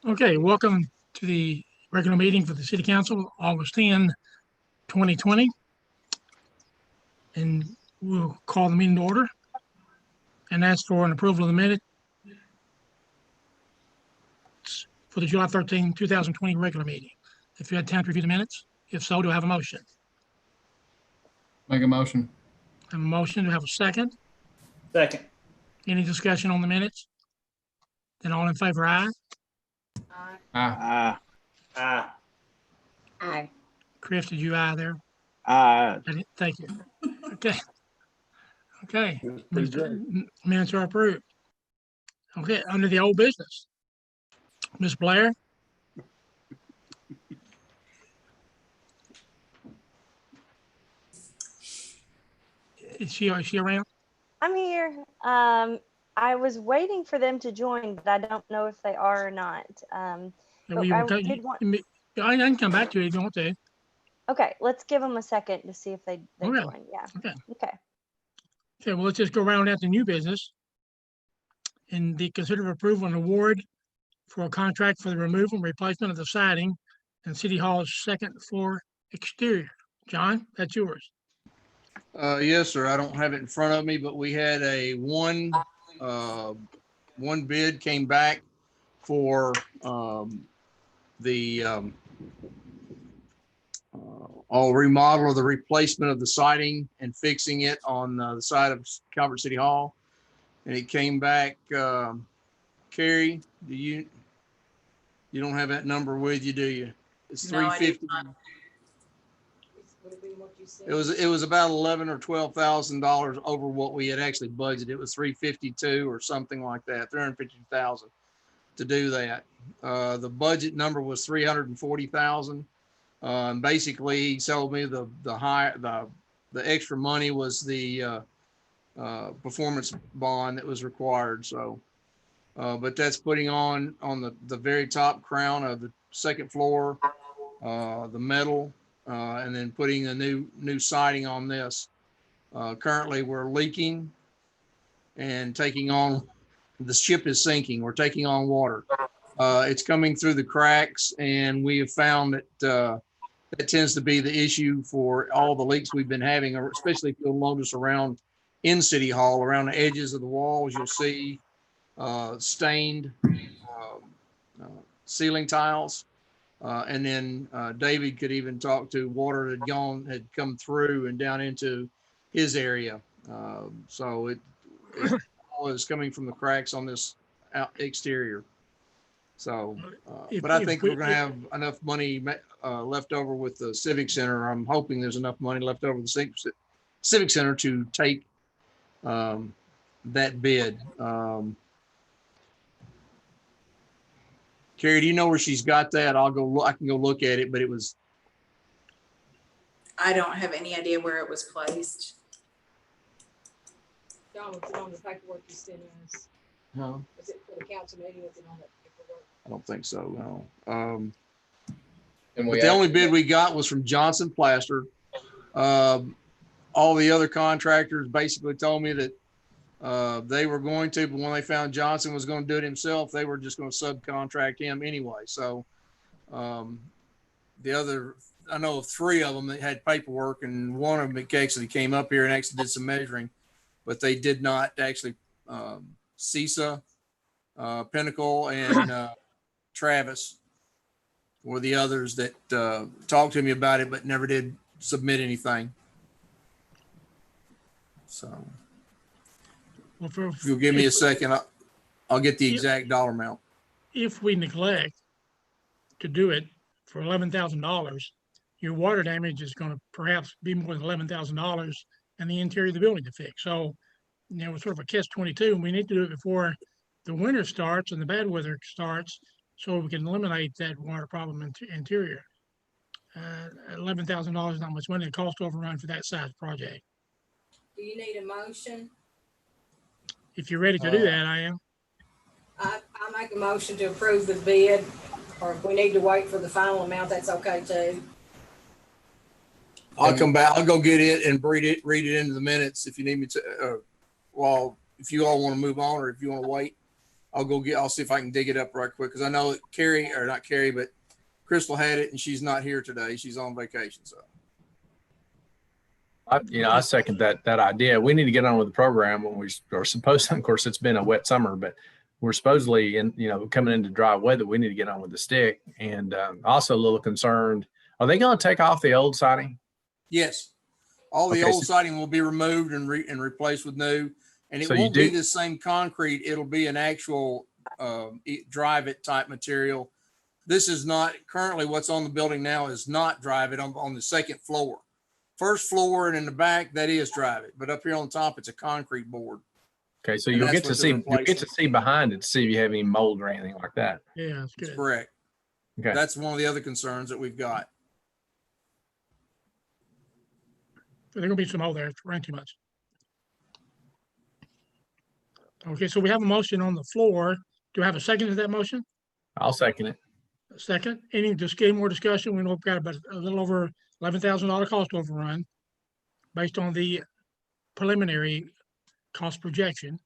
Okay, welcome to the regular meeting for the City Council, August 10, 2020. And we'll call the meeting to order and ask for an approval of the minutes for the July 13, 2020 regular meeting. If you had time to review the minutes, if so, do I have a motion? Make a motion. I have a motion, do I have a second? Second. Any discussion on the minutes? Then all in favor, aye. Aye. Aye. Aye. Chris, did you aye there? Aye. Thank you. Okay. Okay. Minutes are approved. Okay, under the old business. Ms. Blair? Is she around? I'm here. I was waiting for them to join, but I don't know if they are or not. Yeah, But well, I did want- I can come back to you if you want to. Okay, let's give them a second to see if they Okay. join. Yeah. Okay. Okay. Okay, well, let's just go around at the new business. And the consider approval and award for a contract for the removal and replacement of the siding in City Hall's second floor exterior. John, that's yours. Yes, sir. I don't have it in front of me, but we had a one bid came back for the all remodel or the replacement of the siding and fixing it on the side of Calvert City Hall. And it came back, Carrie, you don't have that number with you, do you? It's $350. It was about $11,000 or $12,000 over what we had actually budgeted. It was $352 or something like that, $350,000 to do that. The budget number was $340,000. Basically, he told me the extra money was the performance bond that was required. So, but that's putting on the very top crown of the second floor, the metal. And then putting a new siding on this. Currently, we're leaking and taking on, the ship is sinking. We're taking on water. It's coming through the cracks, and we have found that that tends to be the issue for all the leaks we've been having, especially if you'll notice around in City Hall, around the edges of the walls, you'll see stained ceiling tiles. And then David could even talk to water that had come through and down into his area. So it all is coming from the cracks on this exterior. So, but I think we're going to have enough money left over with the Civic Center. I'm hoping there's enough money left over with the Civic Center to take that bid. Carrie, do you know where she's got that? I can go look at it, but it was. I don't have any idea where it was placed. John, was it on the paperwork you sent us? No, Was it for the council meeting? Was it on that paperwork? I don't think so. No. And But the only bid we got was from Johnson Plaster. All the other contractors basically told me that they were going to, but when they found Johnson was going to do it himself, they were just going to subcontract him anyway. So the other, I know of three of them that had paperwork, and one of them actually came up here and actually did some measuring, but they did not actually. CISA, Pinnacle, and Travis were the others that talked to me about it, but never did submit anything. So. Well, If you'll give me a second, I'll get the exact dollar amount. If we neglect to do it for $11,000, your water damage is going to perhaps be more than $11,000 and the interior of the building to fix. So, it's sort of a catch-22, and we need to do it before the winter starts and the bad weather starts, so we can eliminate that water problem interior. $11,000 is not much money. The cost overrun for that size project. Do you need a motion? If you're ready to do that, I am. I make a motion to approve the bid, or if we need to wait for the final amount, that's okay too. I'll come back. I'll go get it and read it into the minutes if you need me to. While if you all want to move on or if you want to wait, I'll see if I can dig it up right quick. Cause I know that not Carrie, but Crystal had it and she's not here today. She's on vacation. So. I second that idea. We need to get on with the program when we are supposed to. Of course, it's been a wet summer, but we're supposedly coming into dry weather. We need to get on with the stick. And also a little concerned. Are they going to take off the old siding? Yes. All the Okay, old siding will be removed and replaced with new. And it So you won't be do- the same concrete. It'll be an actual drive it type material. This is not currently what's on the building now is not drive it on the second floor. First floor and in the back, that is drive it. But up here on top, it's a concrete board. Okay, so And you'll that's get to what see they're behind it to see if you have any mold or anything like that. Yeah, that's That's good. correct. Okay. That's one of the other concerns that we've got. There's gonna be some mold there. It's raining too much. Okay, so we have a motion on the floor. Do I have a second to that motion? I'll second it. A second, any more discussion? We know we've got about a little over $11,000 cost overrun based on the preliminary cost projection.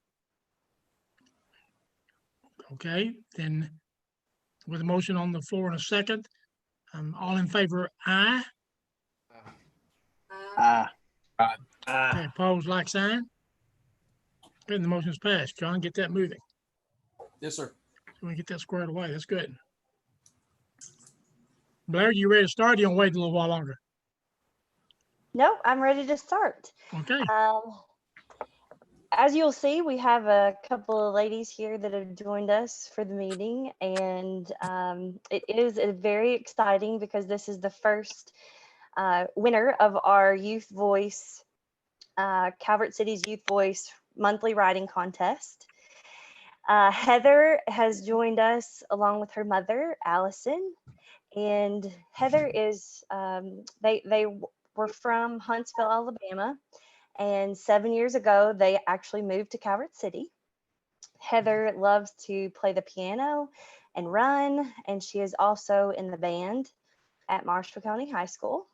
Okay, then with a motion on the floor in a second, all in favor, aye. Aye. Okay, Aye. opposed, like sign. And the motion's passed. John, get that moving. Yes, sir. So we get that squared away. That's good. Blair, you ready to start? You gonna wait a little while longer? No, I'm ready to start. Okay, As you'll see, we have a couple of ladies here that have joined us for the meeting, and it is very exciting because this is the first winner of our Youth Voice, Calvert City's Youth Voice monthly writing contest. Heather has joined us along with her mother, Allison, and Heather is, they were from Huntsville, Alabama. And 7 years ago, they actually moved to Calvert City. Heather loves to play the piano and run, and she is also in the band at Marshall County High School.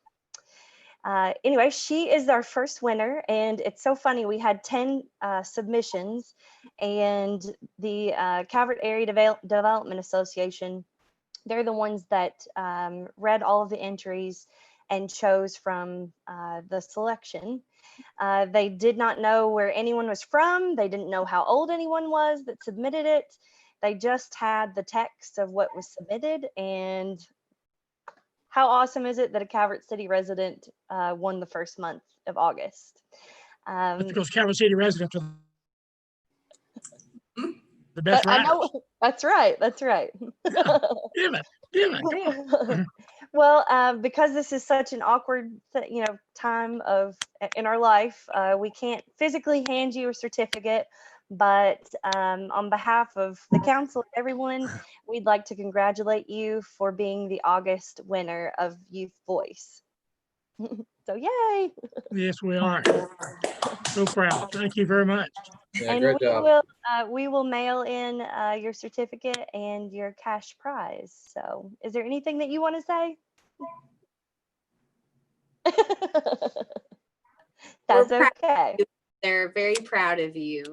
Anyway, she is our first winner, and it's so funny. We had 10 submissions, and the Calvert Area Development Association, they're the ones that read all of the entries and chose from the selection. They did not know where anyone was from. They didn't know how old anyone was that submitted it. They just had the text of what was submitted. And how awesome is it that a Calvert City resident won the first month of August? that's because Calvert City residents are the best I writers. know, that's right. That's right. Damn it, come on. Well, because this is such an awkward, time in our life, we can't physically hand you a certificate, but on behalf of the council and everyone, we'd like to congratulate you for being the August winner of Youth Voice. So yay! Yes, we are. So proud. Thank you very much. Yeah, And great job. we will mail in your certificate and your cash prize. So is there anything that you want to say? That's We're proud. okay. They're very proud of you.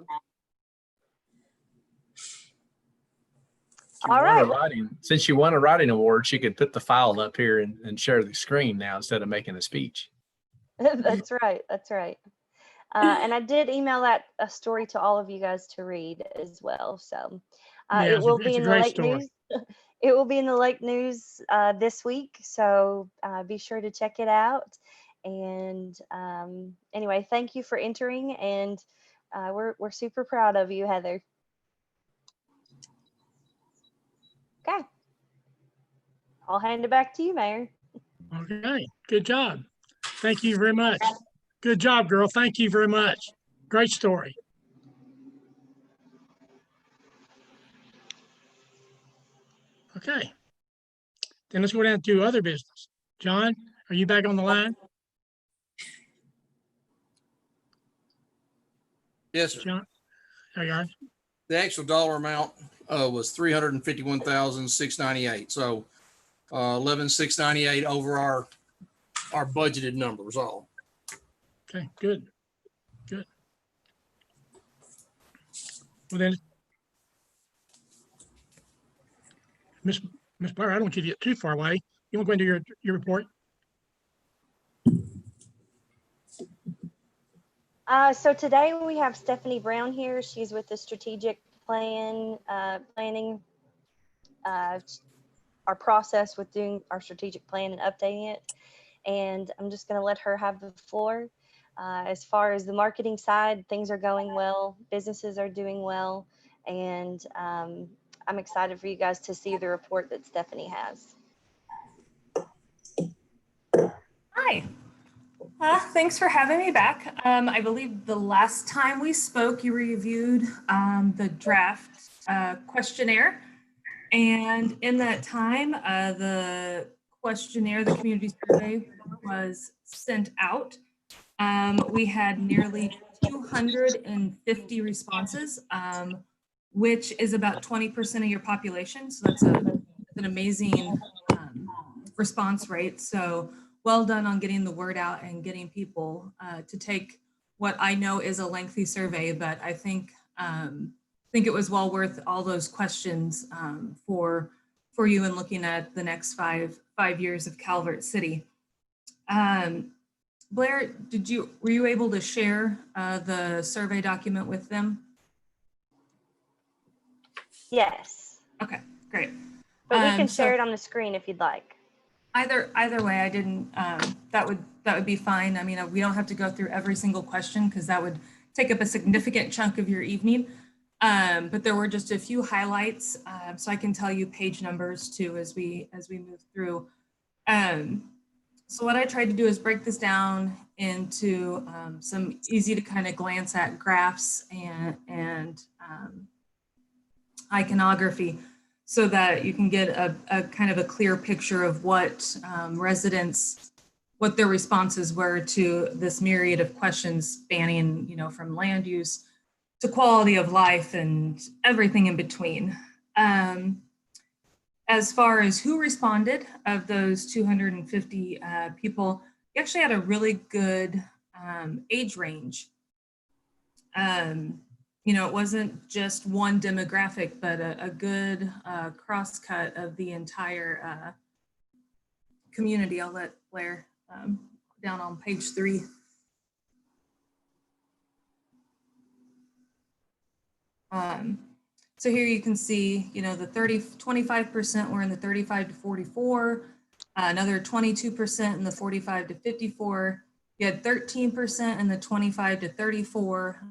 All right. Since you won a writing award, she could put the file up here and share the screen now instead of making a speech. That's right. That's right. And I did email a story to all of you guys to read as well. So Yeah, it will be it's a in the great Lake story. News. It will be in the Lake News this week. So be sure to check it out. And anyway, thank you for entering. And we're super proud of you, Heather. Okay. I'll hand it back to you, Mayor. Okay, good job. Thank you very much. Good job, girl. Thank you very much. Great story. Okay. Then let's go down to other business. John, are you back on the line? Yes, sir. John? There you are. The actual dollar amount was 351,698. So 11,698 over our budgeted numbers all. Okay, good. Good. Well then, Miss Blair, I don't want you to get too far away. You want to go into your report? So today we have Stephanie Brown here. She's with the strategic planning, our process with doing our strategic plan and updating it. And I'm just going to let her have the floor. As far as the marketing side, things are going well. Businesses are doing well. And I'm excited for you guys to see the report that Stephanie has. Hi. Thanks for having me back. I believe the last time we spoke, you reviewed the draft questionnaire. And in that time, the questionnaire, the community survey, was sent out. We had nearly 250 responses, which is about 20% of your population. So that's an amazing response rate. So well done on getting the word out and getting people to take what I know is a lengthy survey, but I think it was well worth all those questions for you in looking at the next five years of Calvert City. Blair, were you able to share the survey document with them? Yes. Okay, great. But we can share it on the screen if you'd like. Either way, I didn't. That would be fine. I mean, we don't have to go through every single question because that would take up a significant chunk of your evening. But there were just a few highlights, so I can tell you page numbers too as we move through. So what I tried to do is break this down into some easy to kind of glance at graphs and iconography, so that you can get a kind of a clear picture of what residents, what their responses were to this myriad of questions spanning, from land use to quality of life and everything in between. As far as who responded, of those 250 people, we actually had a really good age range. It wasn't just one demographic, but a good cross-cut of the entire community. I'll let Blair down on page 3. So here you can see, the 25% were in the 35 to 44, another 22% in the 45 to 54. You had 13% in the 25 to 34.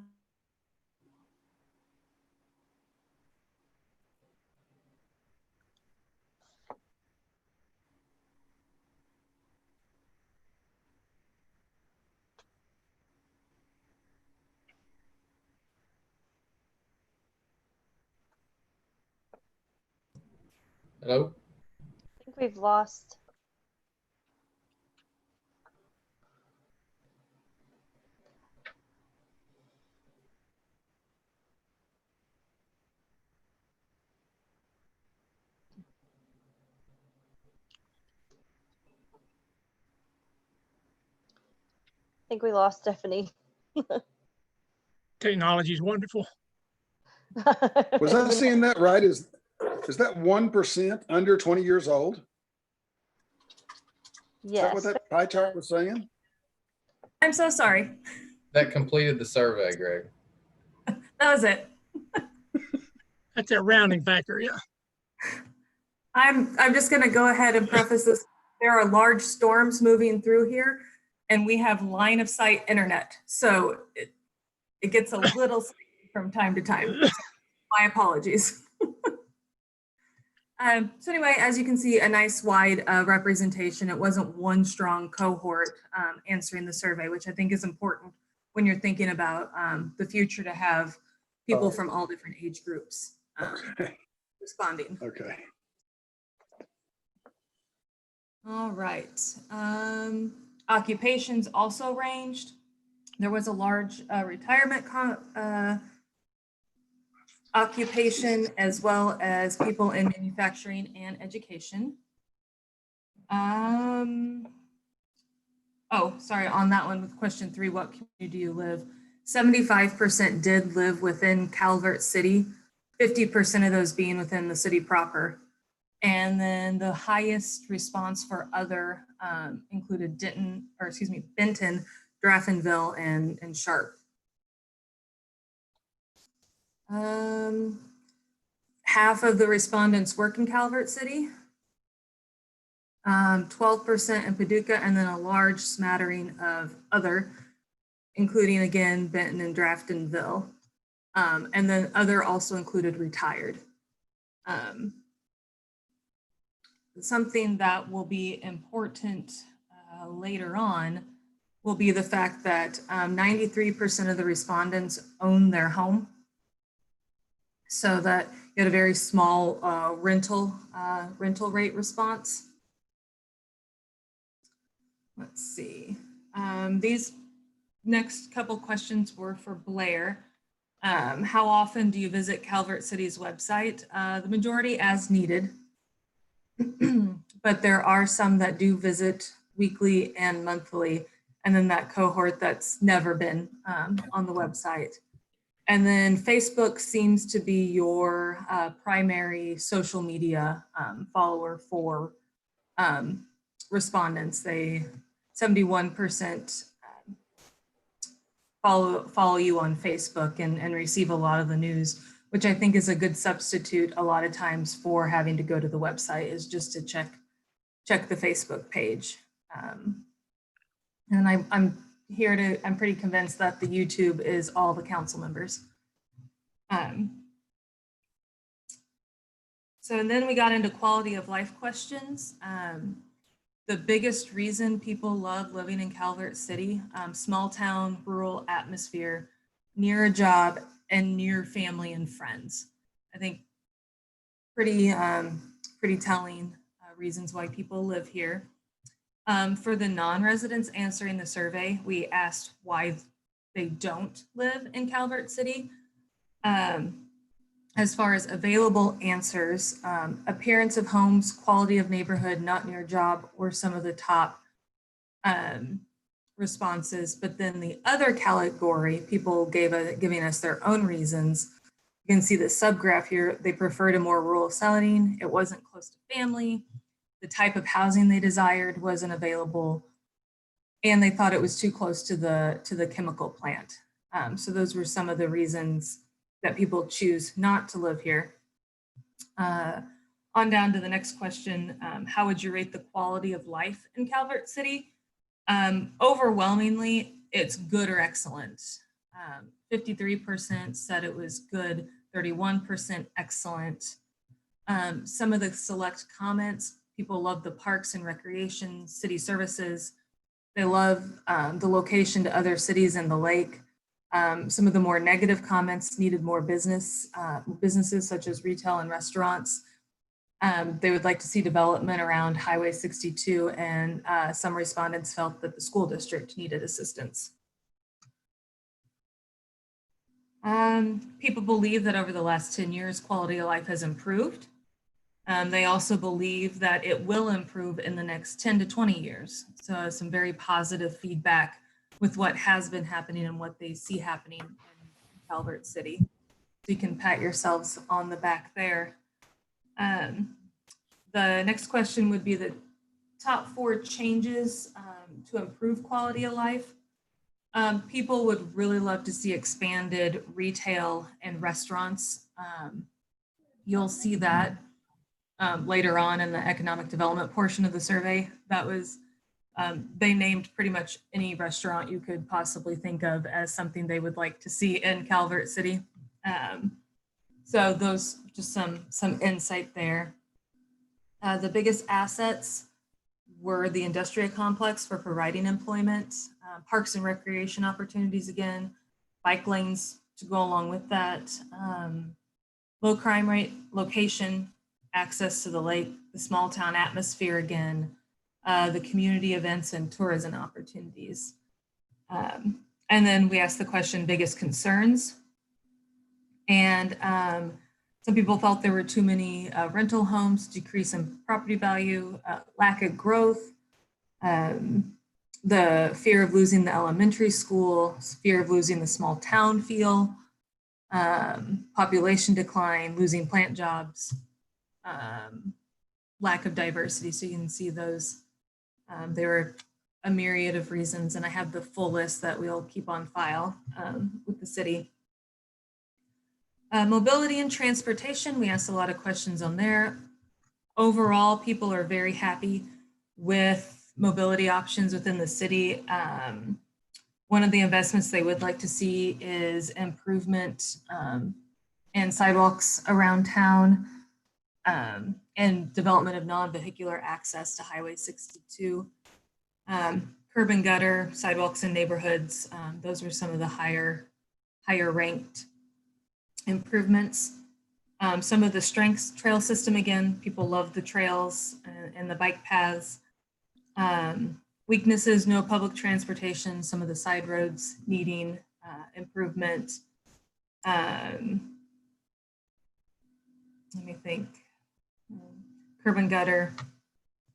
Hello? I think we've lost. I think we lost Stephanie. Technology is wonderful. Was I seeing that right? Is that 1% under 20 years old? Is that what Yes. that pie chart was saying? I'm so sorry. That completed the survey, Greg. That was it. That's that rounding factor, yeah. I'm just going to go ahead and preface this. There are large storms moving through here, and we have line of sight internet. So it gets a little from time to time. My apologies. So anyway, as you can see, a nice wide representation. It wasn't one strong cohort answering the survey, which I think is important when you're thinking about the future, to have people from all different age groups responding. Okay. All right. Occupations also ranged. There was a large retirement occupation, as well as people in manufacturing and education. Oh, sorry, on that one with question 3, what community do you live? 75% did live within Calvert City, 50% of those being within the city proper. And then the highest response for other included Benton, Draftonville, and Sharp. Half of the respondents work in Calvert City, 12% in Paducah, and then a large smattering of other, including again Benton and Draftonville. And then other also included retired. Something that will be important later on will be the fact that 93% of the respondents own their home. So that you had a very small rental rate response. Let's see. These next couple questions were for Blair. How often do you visit Calvert City's website? The majority as needed, but there are some that do visit weekly and monthly, and then that cohort that's never been on the website. And then Facebook seems to be your primary social media follower for respondents. 71% follow you on Facebook and receive a lot of the news, which I think is a good substitute a lot of times for having to go to the website, is just to check the Facebook page. And I'm pretty convinced that the YouTube is all the council members. So and then we got into quality of life questions. The biggest reason people love living in Calvert City, small town, rural atmosphere, near a job, and near family and friends. I think pretty telling reasons why people live here. For the non-residents answering the survey, we asked why they don't live in Calvert City. As far as available answers, appearance of homes, quality of neighborhood, not near job were some of the top responses. But then the other category, people giving us their own reasons. You can see the subgraph here. They preferred a more rural setting. It wasn't close to family. The type of housing they desired wasn't available, and they thought it was too close to the chemical plant. So those were some of the reasons that people choose not to live here. On down to the next question, how would you rate the quality of life in Calvert City? Overwhelmingly, it's good or excellent. 53% said it was good, 31% excellent. Some of the select comments, people love the parks and recreation, city services. They love the location to other cities and the lake. Some of the more negative comments needed more businesses such as retail and restaurants. They would like to see development around Highway 62, and some respondents felt that the school district needed assistance. People believe that over the last 10 years, quality of life has improved. They also believe that it will improve in the next 10 to 20 years. So some very positive feedback with what has been happening and what they see happening in Calvert City. So you can pat yourselves on the back there. The next question would be the top 4 changes to improve quality of life. People would really love to see expanded retail and restaurants. You'll see that later on in the economic development portion of the survey. That was, they named pretty much any restaurant you could possibly think of as something they would like to see in Calvert City. So those, just some insight there. The biggest assets were the industrial complex for providing employment, parks and recreation opportunities again, bike lanes to go along with that, low crime rate, location, access to the lake, the small town atmosphere again, the community events and tourism opportunities. And then we asked the question, biggest concerns. And some people felt there were too many rental homes, decrease in property value, lack of growth, the fear of losing the elementary school, fear of losing the small town feel, population decline, losing plant jobs, lack of diversity. So you can see those. There were a myriad of reasons, and I have the full list that we'll keep on file with the city. Mobility and transportation, we asked a lot of questions on there. Overall, people are very happy with mobility options within the city. One of the investments they would like to see is improvement in sidewalks around town and development of non-vehicular access to Highway 62. Curb and gutter, sidewalks in neighborhoods, those were some of the higher ranked improvements. Some of the strengths, trail system, again, people love the trails and the bike paths. Weaknesses, no public transportation, some of the side roads needing improvement. Let me think. Curb and gutter,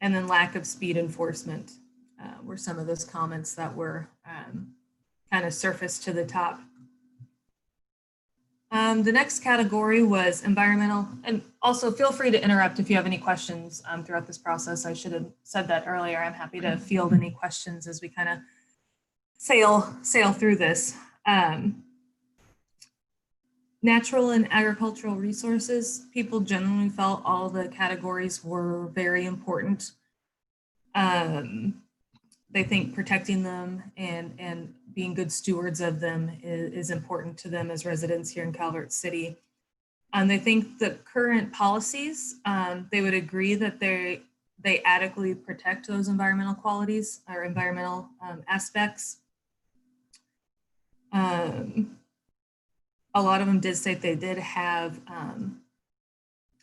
and then lack of speed enforcement were some of those comments that were kind of surfaced to the top. The next category was environmental, and also feel free to interrupt if you have any questions throughout this process. I should have said that earlier. I'm happy to field any questions as we kind of sail through this. Natural and agricultural resources, people generally felt all the categories were very important. They think protecting them and being good stewards of them is important to them as residents here in Calvert City. They think the current policies, they would agree that they adequately protect those environmental qualities or environmental aspects. A lot of them did say they did have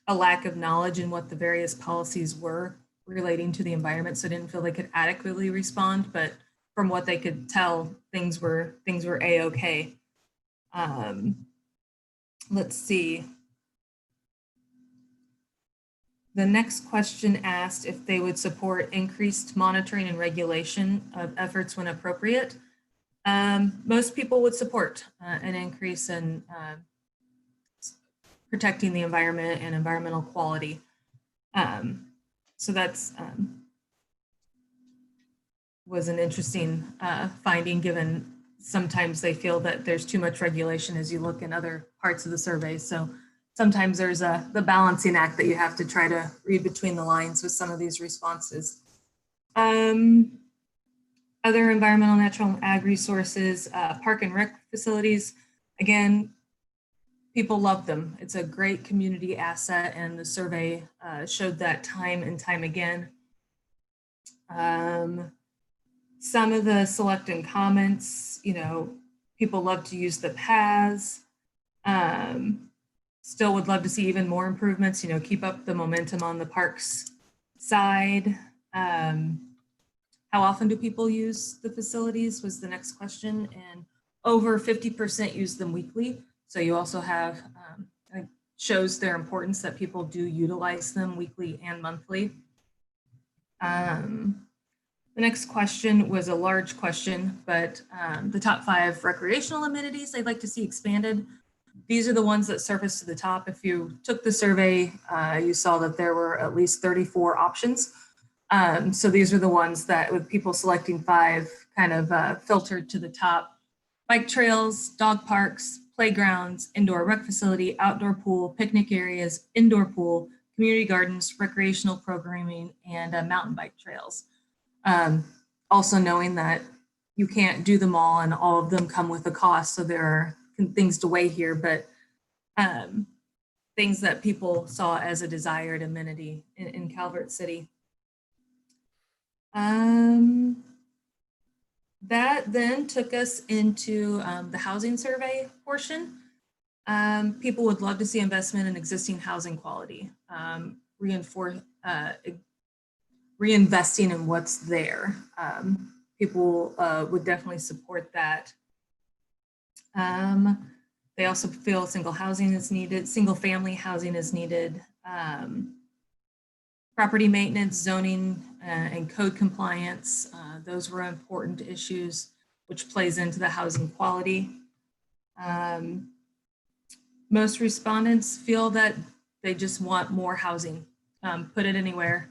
a lack of knowledge in what the various policies were relating to the environment, so didn't feel they could adequately respond, but from what they could tell, things were a-okay. Let's see. The next question asked if they would support increased monitoring and regulation of efforts when appropriate. Most people would support an increase in protecting the environment and environmental quality. So that's was an interesting finding, given sometimes they feel that there's too much regulation as you look in other parts of the survey. So sometimes there's the balancing act that you have to try to read between the lines with some of these responses. Other environmental, natural, and ag resources, park and rec facilities. Again, people love them. It's a great community asset, and the survey showed that time and time again. Some of the select and comments, people love to use the paths. Still would love to see even more improvements, keep up the momentum on the parks side. How often do people use the facilities was the next question, and over 50% use them weekly. So you also have, it shows their importance that people do utilize them weekly and monthly. The next question was a large question, but the top 5 recreational amenities they'd like to see expanded. These are the ones that surfaced to the top. If you took the survey, you saw that there were at least 34 options. So these are the ones that, with people selecting 5, kind of filtered to the top. Bike trails, dog parks, playgrounds, indoor rec facility, outdoor pool, picnic areas, indoor pool, community gardens, recreational programming, and mountain bike trails. Also knowing that you can't do them all and all of them come with a cost. So there are things to weigh here, but things that people saw as a desired amenity in Calvert City. That then took us into the housing survey portion. People would love to see investment in existing housing quality, reinvesting in what's there. People would definitely support that. They also feel single housing is needed, single family housing is needed. Property maintenance, zoning, and code compliance. Those were important issues, which plays into the housing quality. Most respondents feel that they just want more housing, put it anywhere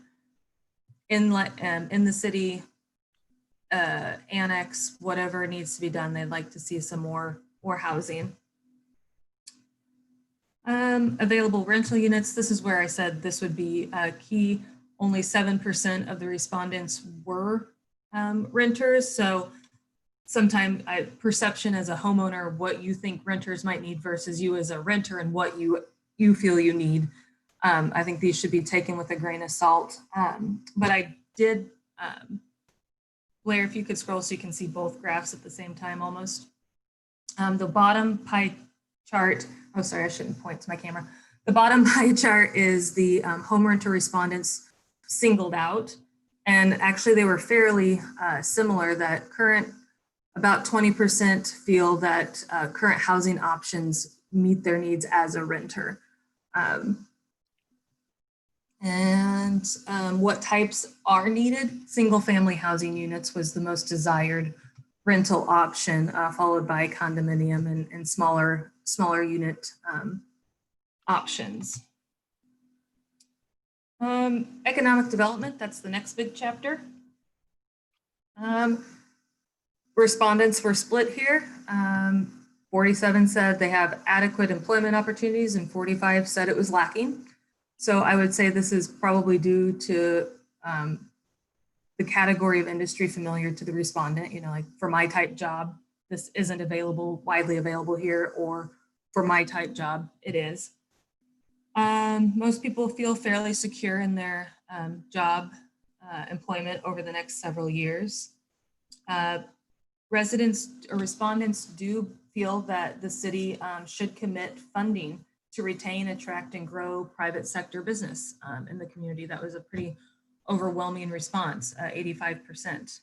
in the city, annex, whatever needs to be done. They'd like to see some more housing. Available rental units. This is where I said this would be key. Only 7% of the respondents were renters. So sometimes perception as a homeowner, what you think renters might need versus you as a renter and what you feel you need. I think these should be taken with a grain of salt. But I did, Blair, if you could scroll so you can see both graphs at the same time almost. The bottom pie chart, oh, sorry, I shouldn't point to my camera. The bottom pie chart is the home renter respondents singled out. And actually they were fairly similar, that about 20% feel that current housing options meet their needs as a renter. What types are needed? Single family housing units was the most desired rental option, followed by condominium and smaller unit options. Economic development, that's the next big chapter. Respondents were split here. 47 said they have adequate employment opportunities and 45 said it was lacking. So I would say this is probably due to the category of industry familiar to the respondent. You know, like for my type job, this isn't widely available here, or for my type job, it is. Most people feel fairly secure in their job employment over the next several years. Residents or respondents do feel that the city should commit funding to retain, attract, and grow private sector business in the community. That was a pretty overwhelming response, 85%.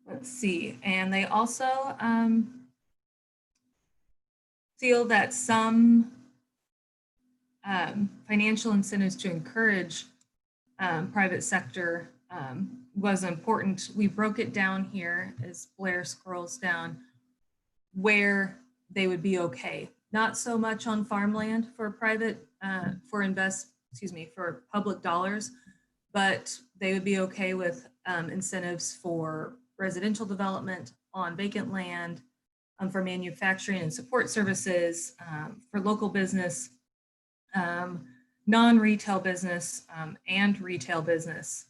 Let's see, and they also feel that some financial incentives to encourage private sector was important. We broke it down here as Blair scrolls down where they would be okay. Not so much on farmland for private, for public dollars, but they would be okay with incentives for residential development on vacant land, for manufacturing and support services, for local business, non-retail business, and retail business.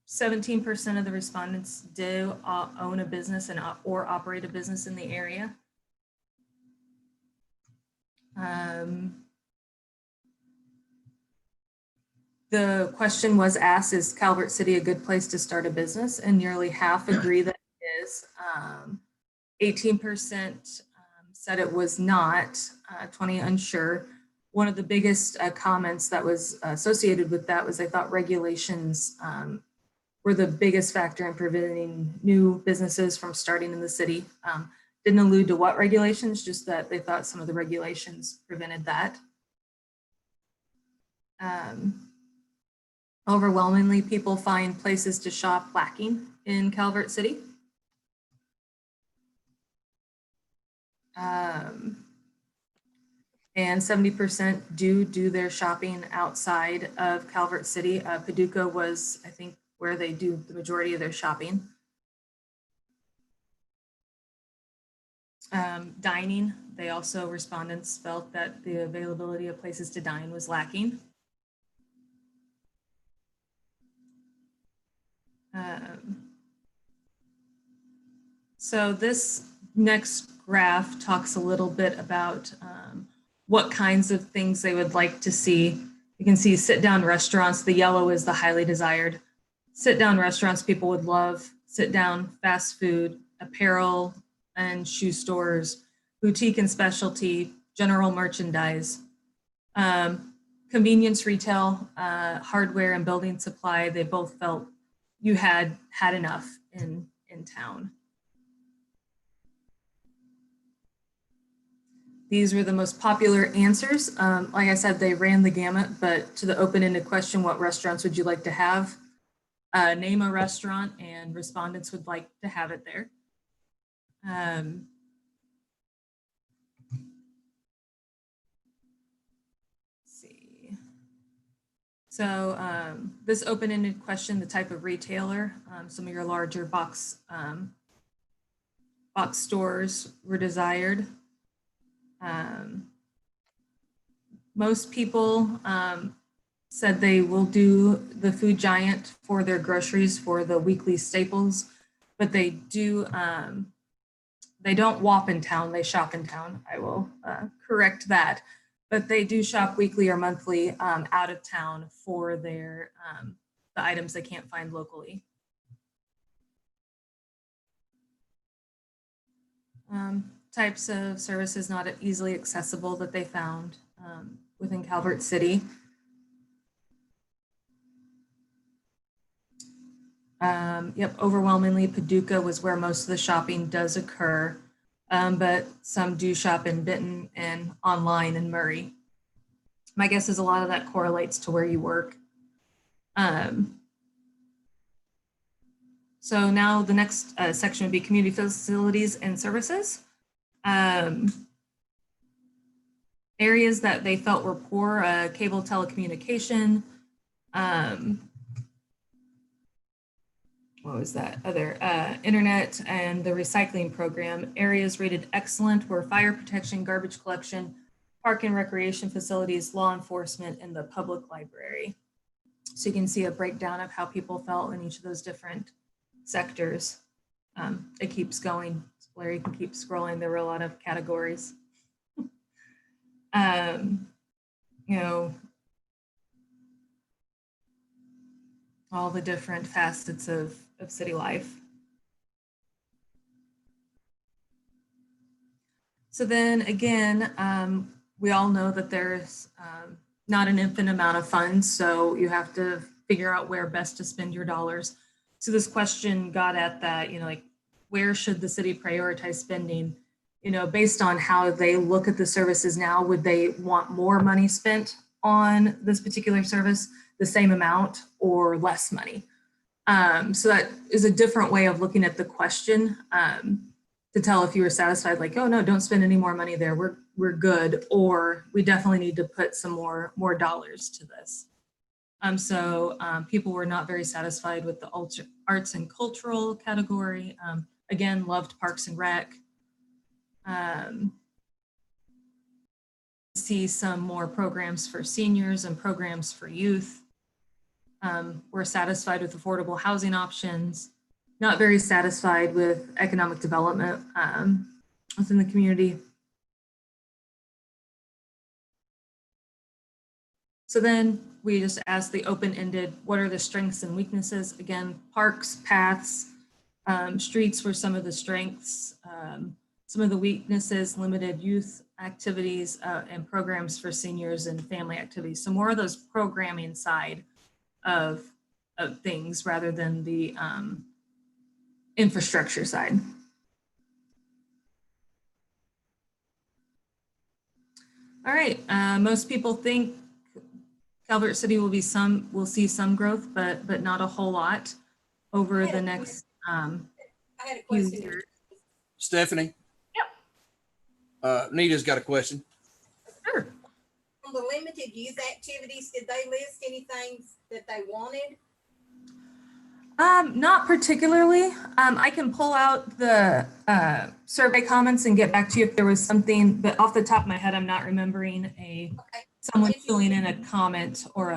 17% of the respondents do own a business or operate a business in the area. The question was asked, is Calvert City a good place to start a business? And nearly half agree that it is. 18% said it was not, 20 unsure. One of the biggest comments that was associated with that was they thought regulations were the biggest factor in preventing new businesses from starting in the city. Didn't allude to what regulations, just that they thought some of the regulations prevented that. Overwhelmingly, people find places to shop lacking in Calvert City. And 70% do their shopping outside of Calvert City. Paducah was, I think, where they do the majority of their shopping. Dining, they also, respondents felt that the availability of places to dine was lacking. So this next graph talks a little bit about what kinds of things they would like to see. You can see sit-down restaurants. The yellow is the highly desired. Sit-down restaurants people would love. Sit-down fast food, apparel and shoe stores, boutique and specialty, general merchandise, convenience retail, hardware and building supply. They both felt you had enough in town. These were the most popular answers. Like I said, they ran the gamut, but to the open-ended question, what restaurants would you like to have? Name a restaurant, and respondents would like to have it there. See. So this open-ended question, the type of retailer, some of your larger box stores were desired. Most people said they will do the food giant for their groceries for the weekly staples, but they don't whop in town, they shop in town. I will correct that. But they do shop weekly or monthly out of town for their the items they can't find locally. Types of services not easily accessible that they found within Calvert City. Yep, overwhelmingly Paducah was where most of the shopping does occur, but some do shop in Benton and online in Murray. My guess is a lot of that correlates to where you work. So now the next section would be community facilities and services. Areas that they felt were poor, cable telecommunication, what was that other, internet and the recycling program. Areas rated excellent were fire protection, garbage collection, park and recreation facilities, law enforcement, and the public library. So you can see a breakdown of how people felt in each of those different sectors. It keeps going. Larry, you can keep scrolling. There were a lot of categories. You know, all the different facets of city life. So then again, we all know that there's not an infinite amount of funds, so you have to figure out where best to spend your dollars. So this question got at that, you know, like where should the city prioritize spending? You know, based on how they look at the services now, would they want more money spent on this particular service, the same amount, or less money? So that is a different way of looking at the question to tell if you were satisfied, like, oh no, don't spend any more money there, we're good, or we definitely need to put some more dollars to this. So people were not very satisfied with the arts and cultural category. Again, loved Parks and Rec. See some more programs for seniors and programs for youth. We're satisfied with affordable housing options, not very satisfied with economic development within the community. So then we just asked the open-ended, what are the strengths and weaknesses? Again, parks, paths, streets were some of the strengths. Some of the weaknesses, limited youth activities and programs for seniors and family activities. So more of those programming side of things rather than the infrastructure side. All right, most people think Calvert City will see some growth, but not a whole lot over the next I had a few question. years. Stephanie? Yep. Nita's got a question. Sure. On the limited youth activities, did they list anything that they wanted? Not particularly. I can pull out the survey comments and get back to you if there was something, but off the top of my head, I'm not remembering someone filling in a comment or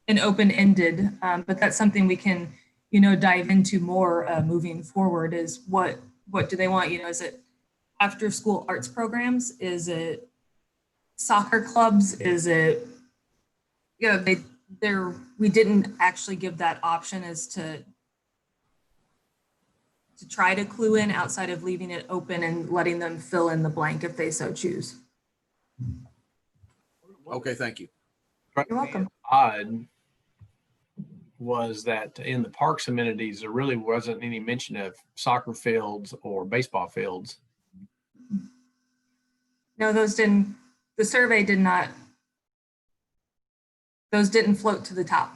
an open-ended, but that's something we can, you know, dive into more moving forward. Is what do they want? You know, is it after school arts programs? Is it soccer clubs? Is it, you know, we didn't actually give that option as to try to clue in outside of leaving it open and letting them fill in the blank if they so choose. Okay, thank you. You're welcome. Odd was that in the parks amenities, there really wasn't any mention of soccer fields or baseball fields. No, the survey did not, those didn't float to the top.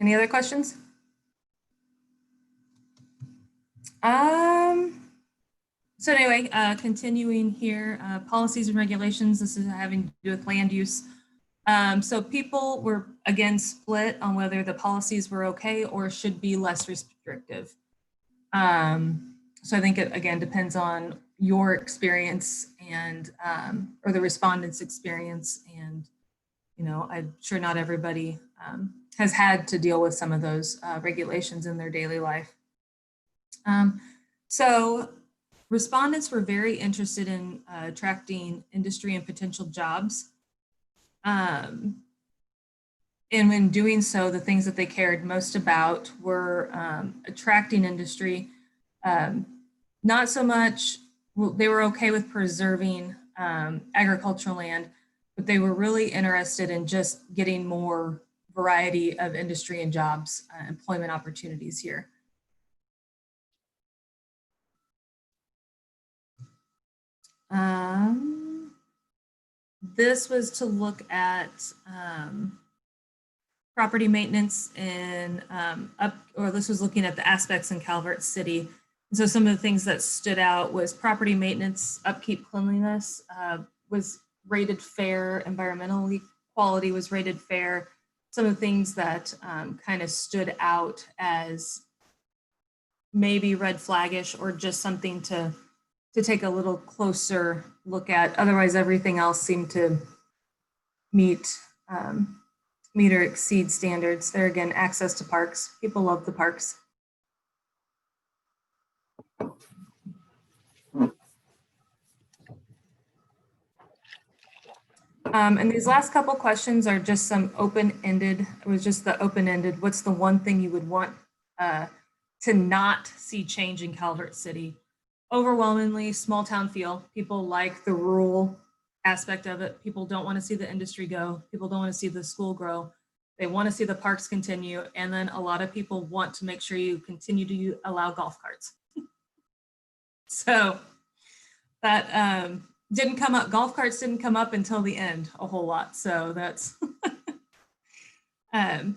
Any other questions? So anyway, continuing here, policies and regulations, this is having to do with land use. So people were again split on whether the policies were okay or should be less restrictive. So I think it again depends on your experience and or the respondent's experience, and you know, I'm sure not everybody has had to deal with some of those regulations in their daily life. So respondents were very interested in attracting industry and potential jobs. And when doing so, the things that they cared most about were attracting industry. Not so much, they were okay with preserving agricultural land, but they were really interested in just getting more variety of industry and jobs, employment opportunities here. This was to look at property maintenance and this was looking at the aspects in Calvert City. And so some of the things that stood out was property maintenance, upkeep, cleanliness was rated fair, environmentally quality was rated fair. Some of the things that kind of stood out as maybe red flaggish or just something to take a little closer look at. Otherwise, everything else seemed to meet or exceed standards. There again, access to parks. People love the parks. And these last couple questions are just some open-ended. It was just the open-ended. What's the one thing you would want to not see change in Calvert City? Overwhelmingly small town feel. People like the rural aspect of it. People don't want to see the industry go. People don't want to see the school grow. They want to see the parks continue. And then a lot of people want to make sure you continue to allow golf carts. So that didn't come up. Golf carts didn't come up until the end a whole lot. So that's, and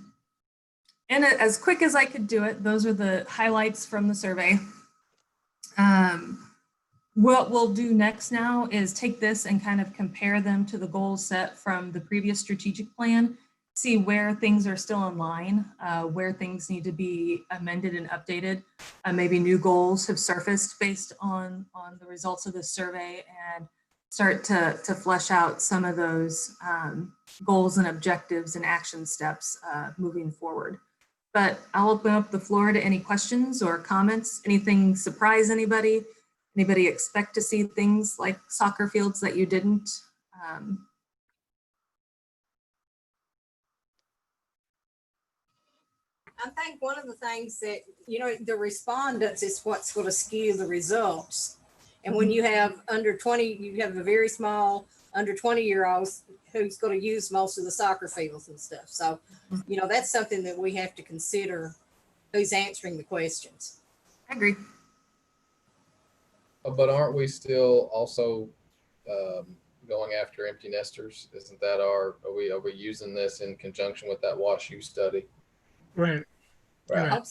as quick as I could do it, those are the highlights from the survey. What we'll do next now is take this and kind of compare them to the goals set from the previous strategic plan, see where things are still in line, where things need to be amended and updated. Maybe new goals have surfaced based on the results of this survey, and start to flesh out some of those goals and objectives and action steps moving forward. But I'll open up the floor to any questions or comments. Anything surprise anybody? Anybody expect to see things like soccer fields that you didn't? I think one of the things that, you know, the respondents is what's going to skew the results. And when you have under 20, you have a very small under 20-year-olds who's going to use most of the soccer fields and stuff. So, you know, that's something that we have to consider who's answering the questions. I agree. But aren't we still also going after empty nesters? Isn't that are we using this in conjunction with that WashU study? Right. Right. Right.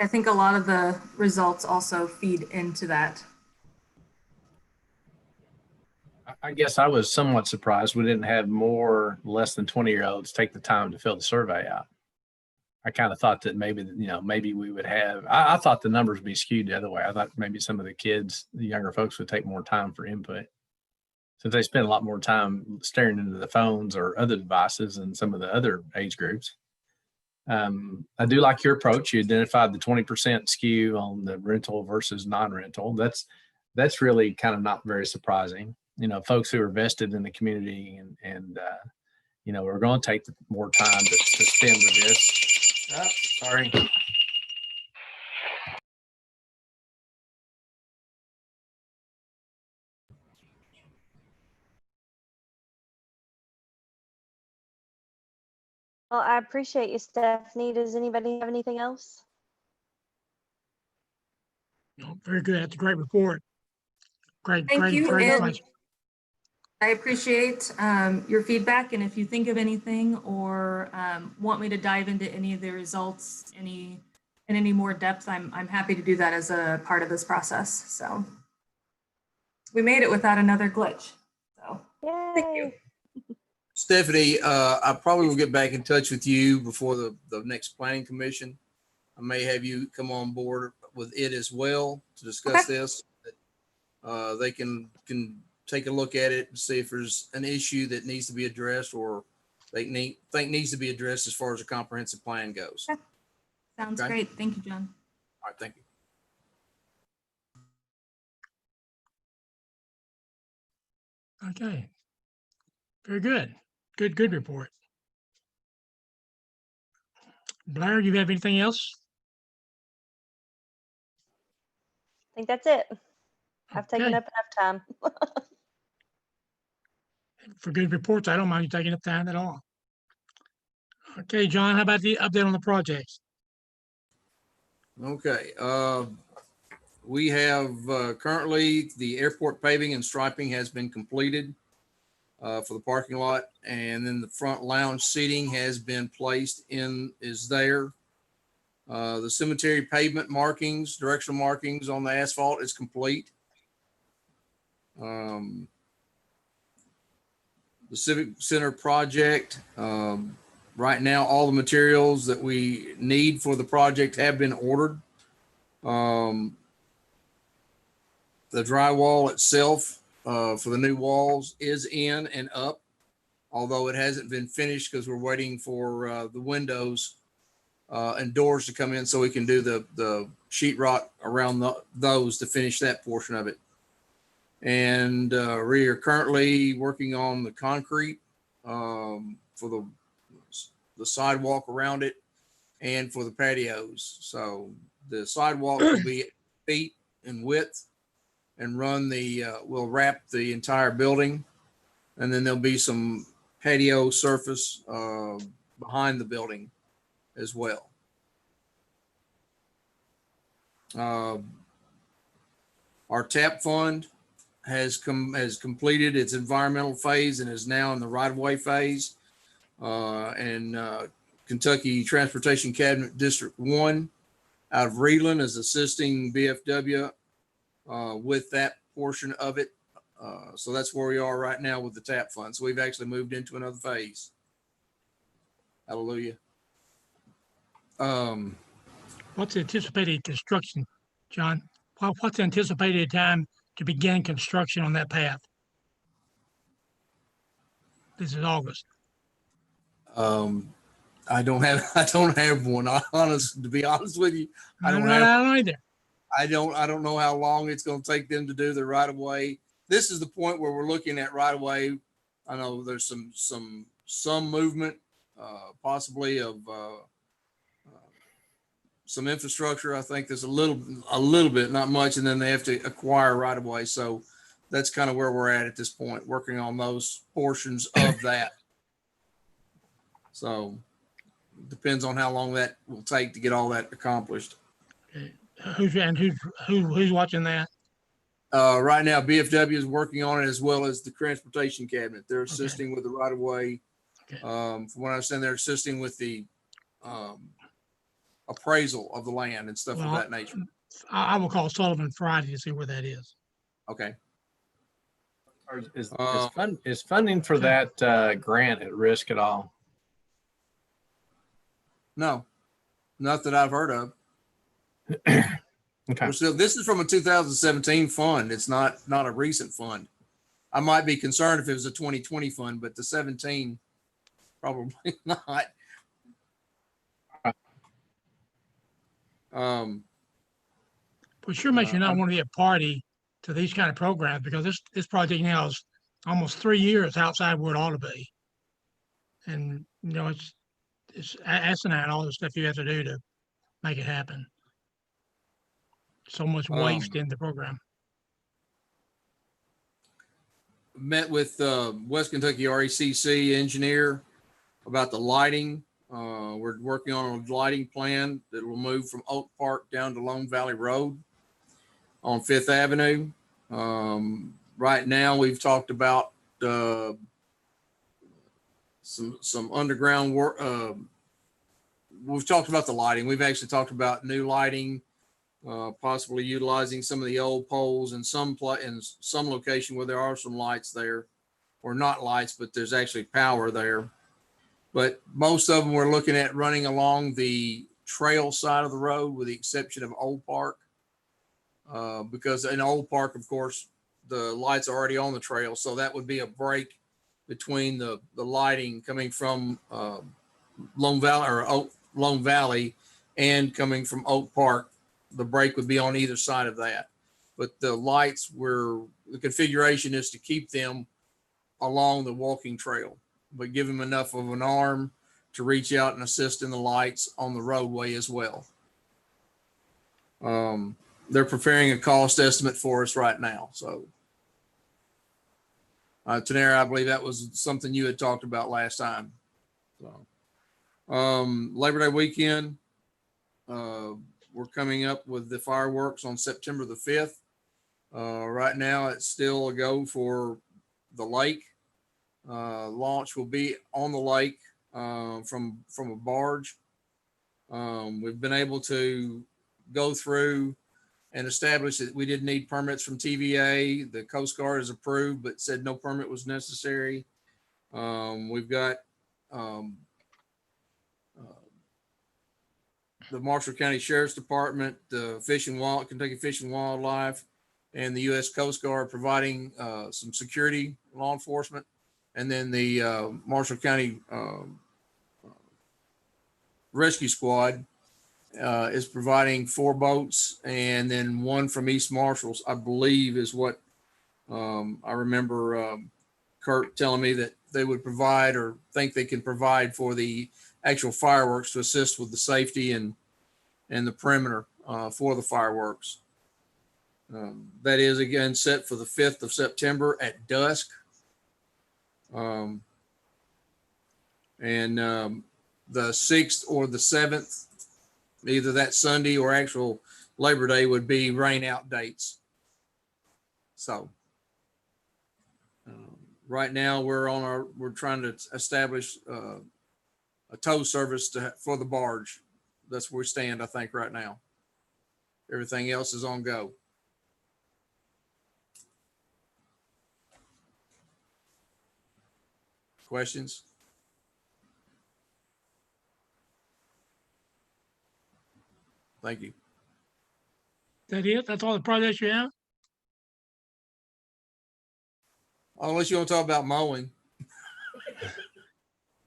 I think a lot of the results also feed into that. I guess I was somewhat surprised we didn't have more less than 20-year-olds take the time to fill the survey out. I kind of thought that maybe, you know, maybe we would have, I thought the numbers would be skewed the other way. I thought maybe some of the kids, the younger folks would take more time for input, since they spend a lot more time staring into the phones or other devices than some of the other age groups. I do like your approach. You identified the 20% skew on the rental versus non-rental. That's really kind of not very surprising. You know, folks who are vested in the community and you know, we're going to take more time to spend with this. Oh, sorry. Well, I appreciate you, Stephanie. Does anybody have anything else? No, very good. That's a great report. Great, Thank great, you, great and information. I appreciate your feedback, and if you think of anything or want me to dive into any of the results in any more depth, I'm happy to do that as a part of this process. So we made it without another glitch. So thank you. Yay. Stephanie, I probably will get back in touch with you before the next planning commission. I may have you come on board with it as well to discuss this. They can take a look at it and see if there's an issue that needs to be addressed or think needs to be addressed as far as a comprehensive plan goes. Okay. Sounds Okay. great. Thank you, John. All right, thank you. Okay. Very good. Good report. Blair, you have anything else? I think that's it. I've taken Okay. up enough time. For good reports, I don't mind you taking up time at all. Okay, John, how about the update on the projects? Okay. We have currently the airport paving and striping has been completed for the parking lot, and then the front lounge seating has been placed is there. The cemetery pavement markings, directional markings on the asphalt is complete. The Civic Center project, right now, all the materials that we need for the project have been ordered. The drywall itself for the new walls is in and up, although it hasn't been finished because we're waiting for the windows and doors to come in so we can do the sheetrock around those to finish that portion of it. And we are currently working on the concrete for the sidewalk around it and for the patios. So the sidewalk will be 8 feet in width and we'll wrap the entire building. And then there'll be some patio surface behind the building as well. Our TAP fund has completed its environmental phase and is now in the right-of-way phase. Kentucky Transportation Cabinet District 1 out of Reedland is assisting BFW with that portion of it. So that's where we are right now with the TAP fund. So we've actually moved into another phase. Hallelujah. What's the anticipated construction, John? What's the anticipated time to begin construction on that path? This is August. I don't have one. To be honest with you, I don't either. I don't know how long it's going to take them to do the right of way. This is the point where we're looking at right of way. I know there's some movement, possibly of some infrastructure. I think there's a little bit, not much, and then they have to acquire right of way. So that's kind of where we're at this point, working on those portions of that. So depends on how long that will take to get all that accomplished. Okay. Who's watching that? Right now, BFW is working on it as well as the transportation cabinet. They're assisting with the right of way. Okay. From what I understand, they're assisting with the appraisal of the land and stuff of that nature. I will call Sullivan Friday to see where that is. Okay. Is funding for that grant at risk at all? No, not that I've heard of. Okay. This is from a 2017 fund. It's not a recent fund. I might be concerned if it was a 2020 fund, but the 17 probably not. But sure makes you not want to be a party to these kind of programs, because this project now is almost 3 years outside where it ought to be. And it's asinine, all the stuff you have to do to make it happen. So much waste in the program. Met with West Kentucky RECC engineer about the lighting We're working on a lighting plan that will move from Oak Park down to Lone Valley Road on Fifth Avenue. Right now, we've talked about some underground work. We've talked about the lighting. We've actually talked about new lighting, possibly utilizing some of the old poles in some location where there are some lights there, or not lights, but there's actually power there. But most of them we're looking at running along the trail side of the road, with the exception of Old Park. Because in Old Park, of course, the lights are already on the trail. So that would be a break between the lighting coming from Lone Valley and coming from Oak Park. The break would be on either side of that. But the lights the configuration is to keep them along the walking trail, but give them enough of an arm to reach out and assist in the lights on the roadway as well. They're preparing a cost estimate for us right now. So, Tanera, I believe that was something you had talked about last time. So, Labor Day weekend, we're coming up with the fireworks on September the 5th. Right now, it's still a go for the lake. Launch will be on the lake from a barge. We've been able to go through and establish that we didn't need permits from TVA. The Coast Guard has approved, but said no permit was necessary. We've got the Marshall County Sheriff's Department, the Kentucky Fish and Wildlife, and the U.S. Coast Guard providing some security, law enforcement, and then the Marshall County Rescue Squad is providing 4 boats, and then one from East Marshall's, I believe, is what I remember Kurt telling me that they would provide, or think they can provide, for the actual fireworks to assist with the safety and the perimeter for the fireworks. That is again set for the 5th of September at dusk. And the 6th or the 7th, either that Sunday or actual Labor Day, would be rain out dates. So right now we're trying to establish a tow service for the barge. That's where we stand, I think, right now. Everything else is on go. Questions? Thank you. That it? That's all the projects you have? Unless you want to talk about mowing.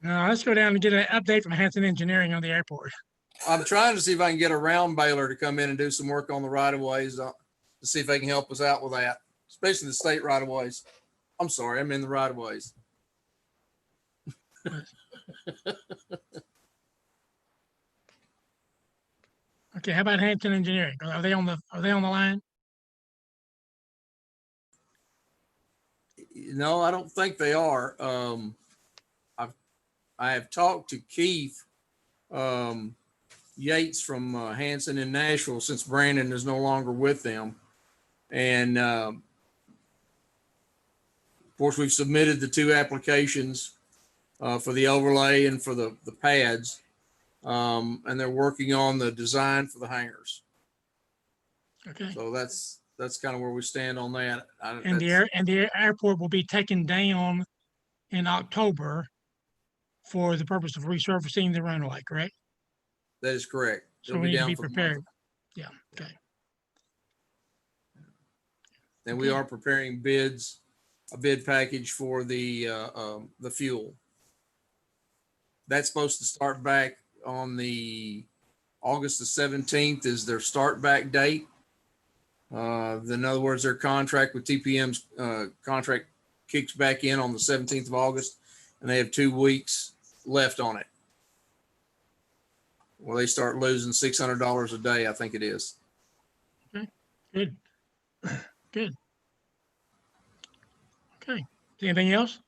No, let's go down and get an update from Hanson Engineering on the airport. I'm trying to see if I can get a round baler to come in and do some work on the right of ways to see if they can help us out with that, especially the state right of ways. I'm sorry, I'm in the right of ways. Okay, how about Hanson Engineering? Are they on the line? No, I don't think they are. I have talked to Keith Yates from Hanson in Nashville, since Brandon is no longer with them. And of course, we've submitted the 2 applications for the overlay and for the pads. And they're working on the design for the hangars. Okay. So that's kind of where we stand on that. And the airport will be taken down in October for the purpose of resurfacing the runway, correct? That is correct. So we need to be prepared. Yeah, okay. And we are preparing a bid package for the fuel. That's supposed to start back on the August the 17th is their start back date. In other words, their contract with TPM's contract kicks back in on the 17th of August, and they have 2 weeks left on it. Well, they start losing $600 a day, I think it is. Okay, good. Good. Okay, anything else?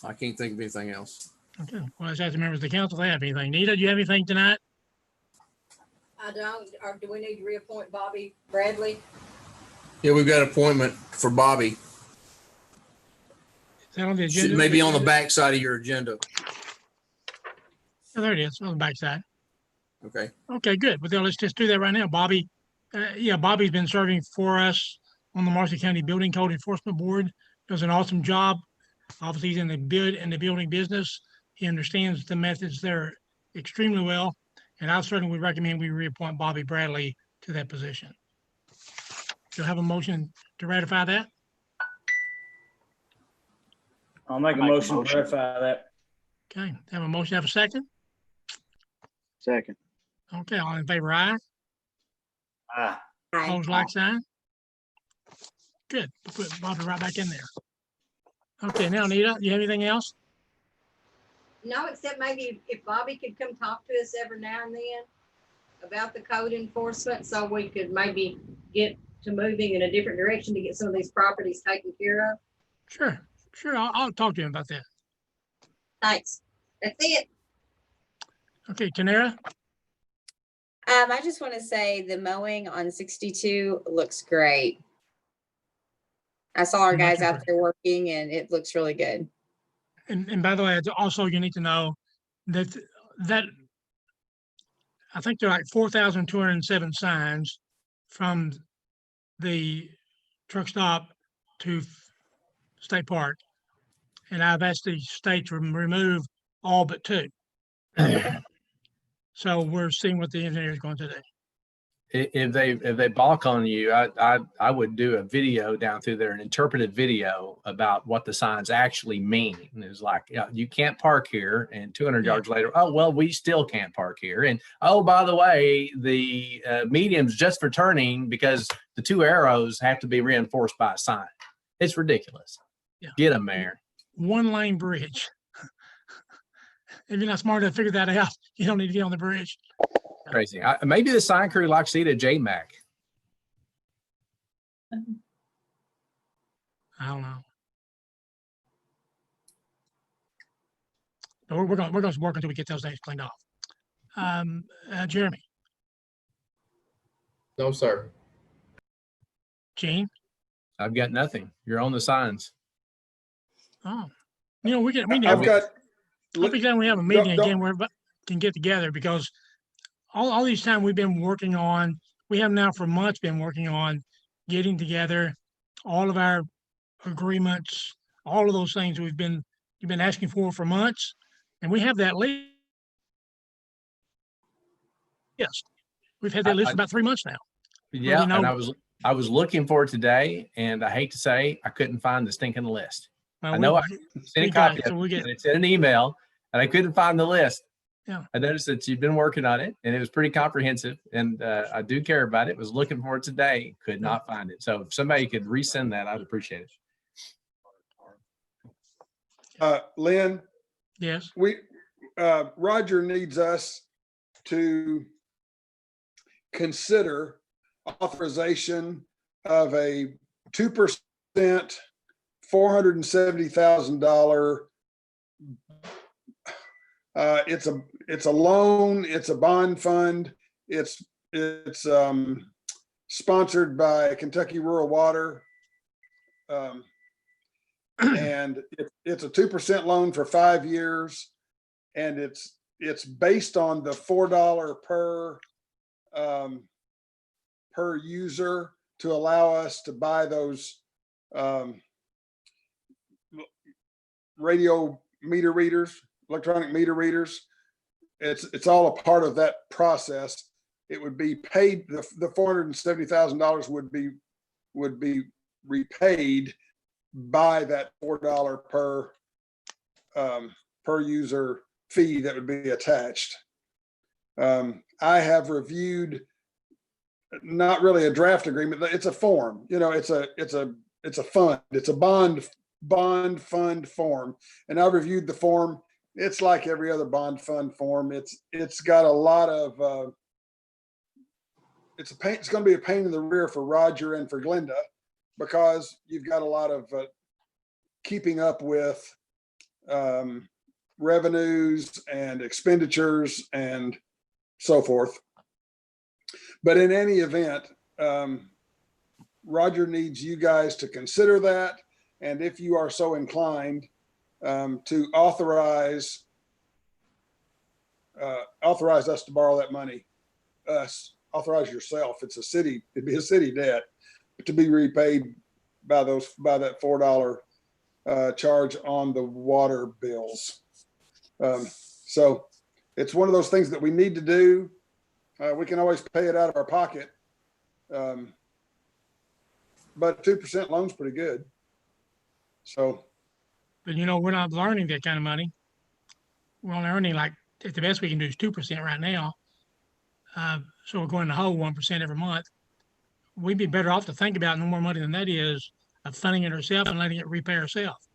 I can't think of anything else. Okay, well, let's ask the members of the council if they have anything. Nita, do you have anything tonight? I don't, or do we need to reappoint Bobby Bradley? Yeah, we've got an appointment for Bobby. Is that on the agenda? Maybe on the back side of your agenda. Oh, there it is, on the backside. Okay. Okay, good. Well, then let's just do that right now. Bobby, yeah, Bobby's been serving for us on the Marshall County Building Code Enforcement Board. Does an awesome job. Obviously, he's in the building business. He understands the methods there extremely well. And I certainly would recommend we reappoint Bobby Bradley to that position. Do you have a motion to ratify that? I'll make a motion to ratify that. Okay, have a motion, have a second? Second. Okay, all in favor, aye. Aye. Aye. Opposed, like sign? Good, we'll put Bobby right back in there. Okay, now Anita, you have anything else? No, except maybe if Bobby could come talk to us every now and then about the code enforcement, so we could maybe get to moving in a different direction to get some of these properties taken care of. Sure, I'll talk to him about that. Thanks. That's it. Okay, Tanera? I just want to say the mowing on 62 looks great. I saw our guys out there working and it looks really good. And by the way, it's also you need to know that I think there are like 4,207 signs from the truck stop to State Park. And I've asked the state to remove all but 2. So we're seeing what the engineer is going to do. If they balk on you, I would do a video down through there, an interpretive video about what the signs actually mean. And it's like, you can't park here, and 200 yards later, oh well, we still can't park here. And oh, by the way, the medium's just for turning because the 2 arrows have to be reinforced by a sign. It's ridiculous. Yeah. Get them there. 1-lane bridge. If you're not smart enough to figure that out, you don't need to get on the bridge. Crazy. Maybe the sign crew likes to eat at JMac. I don't know. But we're going to work until we get those things cleaned off. Jeremy, No, sir. Gene. I've got nothing. You're on the signs. Oh, we need to I've got. Hope we have a meeting Don't- again where we can get together, because all these time we've been working on, we have now for months been working on getting together all of our agreements, all of those things you've been asking for months, and we have that list. Yes, we've had that list for about 3 months now. Yeah, know- and I was looking for it today, and I hate to say I couldn't find the stinking list. Well, I know we- I sent we a got copy it, so of we'll it, get- and it's in an email, and I couldn't find the list. Yeah. I noticed that you've been working on it, and it was pretty comprehensive, and I do care about it. Was looking for it today, could not find it. So if somebody could resend that, I'd appreciate it. Lynn, Yes, Roger needs us to consider authorization of a 2%, $470,000. It's a loan. It's a bond fund. It's sponsored by Kentucky Rural Water. And it's a 2% loan for 5 years, and it's based on the $4 per user to allow us to buy those radio meter readers, electronic meter readers. It's all a part of that process. It would be paid, the $470,000 would be repaid by that $4 per user fee that would be attached. I have reviewed, not really a draft agreement, but it's a form. It's a fund. It's a bond fund form, and I reviewed the form. It's like every other bond fund form. It's got a lot of it's going to be a pain in the rear for Roger and for Glenda, because you've got a lot of keeping up with revenues and expenditures and so forth. But in any event, Roger needs you guys to consider that. And if you are so inclined, to authorize us to borrow that money, authorize yourself. It'd be a city debt to be repaid by that $4 charge on the water bills. So it's one of those things that we need to do. We can always pay it out of our pocket. But 2% loan's pretty good. So. But we're not learning that kind of money. We're only earning like, at the best we can do is 2% right now. So we're going to hold 1% every month. We'd be better off to think about no more money than that is of funding it ourselves and letting it repay ourselves.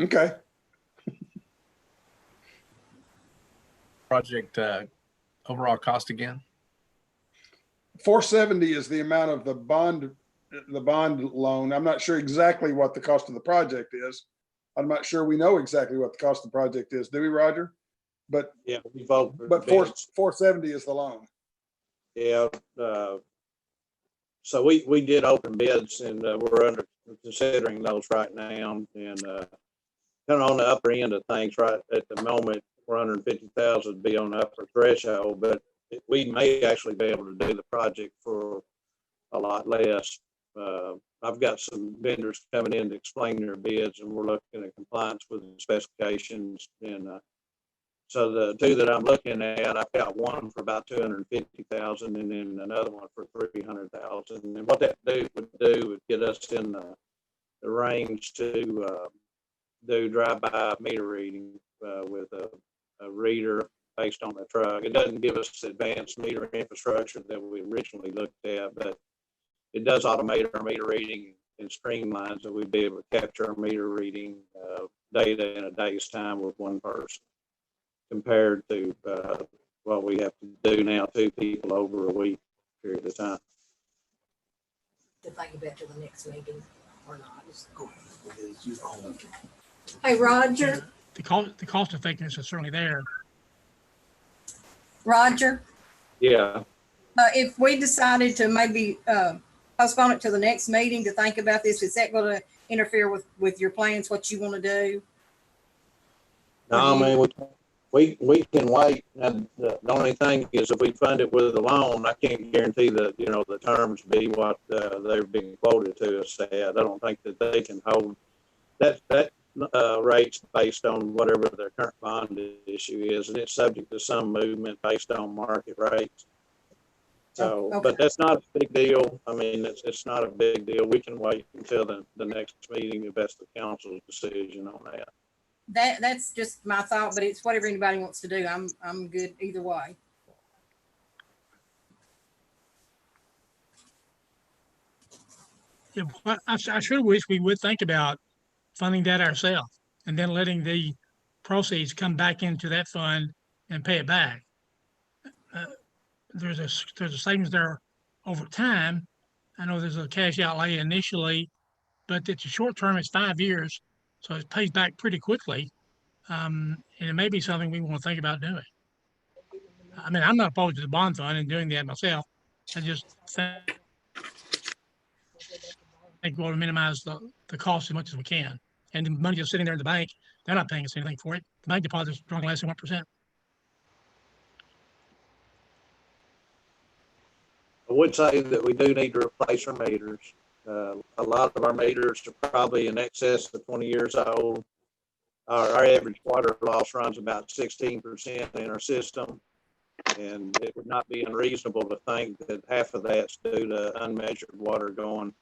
Okay. Project overall cost again? 470 is the amount of the bond loan. I'm not sure exactly what the cost of the project is. I'm not sure we know exactly what the cost of the project is. Do we, Roger? But yeah, we vote. But 470 is the loan. Yeah. So we did open bids, and we're considering those right now, and kind of on the upper end of things right at the moment. 450,000 would be on the upper threshold, but we may actually be able to do the project for a lot less. I've got some vendors coming in to explain their bids, and we're looking at compliance with the specifications. And so the two that I'm looking at, I've got one for about 250,000, and then another one for 300,000. And what that would get us in the range to do drive-by meter reading with a reader based on the truck. It doesn't give us advanced meter infrastructure that we originally looked at, but it does automate our meter reading and streamlines, so we'd be able to capture our meter reading data in a day's time with one person, compared to what we have to do now, 2 people over a week period of time. To think about to the next meeting or not. Hey, Roger. The cost effectiveness is certainly there. Roger, Yeah. if we decided to maybe postpone it to the next meeting to think about this, is that going to interfere with your plans, what you want to do? No, I mean, we can wait. The only thing is, if we fund it with a loan, I can't guarantee that, the terms be what they're being quoted to us at. I don't think that they can hold that rates based on whatever their current bond issue is, and it's subject to some movement based on market rates. So, Okay. But that's not a big deal. I mean, it's not a big deal. We can wait until the next meeting if that's the council's decision on that. That's just my thought, but it's whatever anybody wants to do. I'm good either way. Yeah, I sure wish we would think about funding that ourselves and then letting the proceeds come back into that fund and pay it back. There's a savings there over time. I know there's a cash outlay initially, but it's a short term, it's 5 years, so it pays back pretty quickly. And it may be something we want to think about doing. I mean, I'm not opposed to the bond fund and doing that myself. I just think we want to minimize the cost as much as we can. And the money just sitting there in the bank, they're not paying us anything for it. The bank deposits are less than 1%. I would say that we do need to replace our meters. A lot of our meters are probably in excess of 20 years old. Our average water loss runs about 16% in our system, and it would not be unreasonable to think that half of that's due to unmeasured water going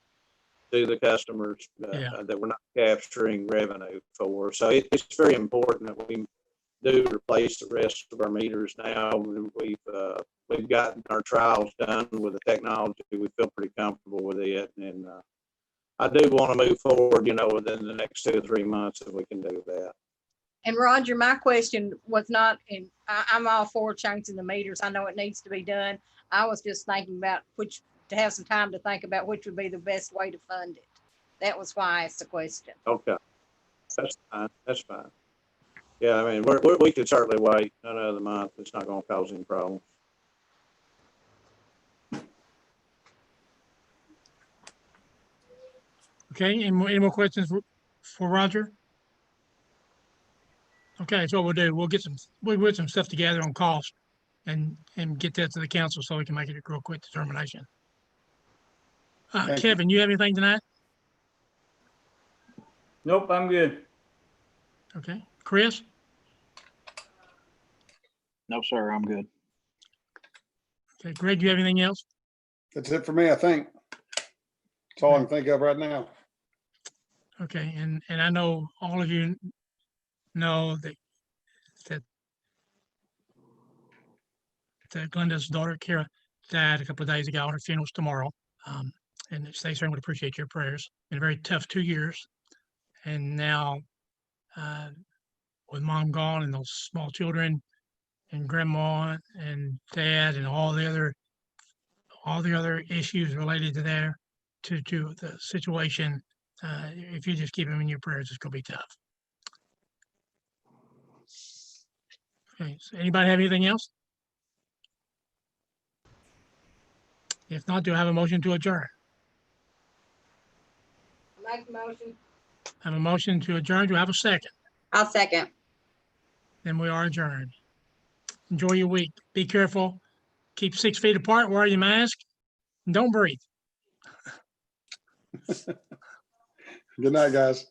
to the customers that we're not capturing revenue for. So it's very important that we do replace the rest of our meters now. We've gotten our trials done with the technology. We feel pretty comfortable with it, and I do want to move forward, within the next 2 or 3 months if we can do that. And Roger, my question was not, and I'm all for changing the meters. I know it needs to be done. I was just thinking about to have some time to think about which would be the best way to fund it. That was why I asked the question. Okay, that's fine, that's fine. Yeah, I mean, we could certainly wait another month. It's not gonna cause any problems. Okay, any more questions for Roger? Okay, so what we'll do, we'll get some stuff together on cost and get that to the council so we can make it a real quick determination. Thank you. Kevin, you have anything tonight? Nope, I'm good. Okay, Chris? No, sir, I'm good. Okay, Greg, you have anything else? That's it for me, I think. That's all I can think of right now. Okay, and I know all of you know that Glenda's daughter, Kara, died a couple of days ago. Her funeral's tomorrow. And they certainly would appreciate your prayers. Been a very tough 2 years. And now, with mom gone and those small children and grandma and dad and all the other issues related to to the situation, if you just keep them in your prayers, it's gonna be tough. Okay, so anybody have anything else? If not, do I have a motion to adjourn? Make a motion. I have a motion to adjourn. Do I have a second? I'll second. Then we are adjourned. Enjoy your week. Be careful. Keep 6 feet apart. Wear your mask. And don't breathe. Good night, guys.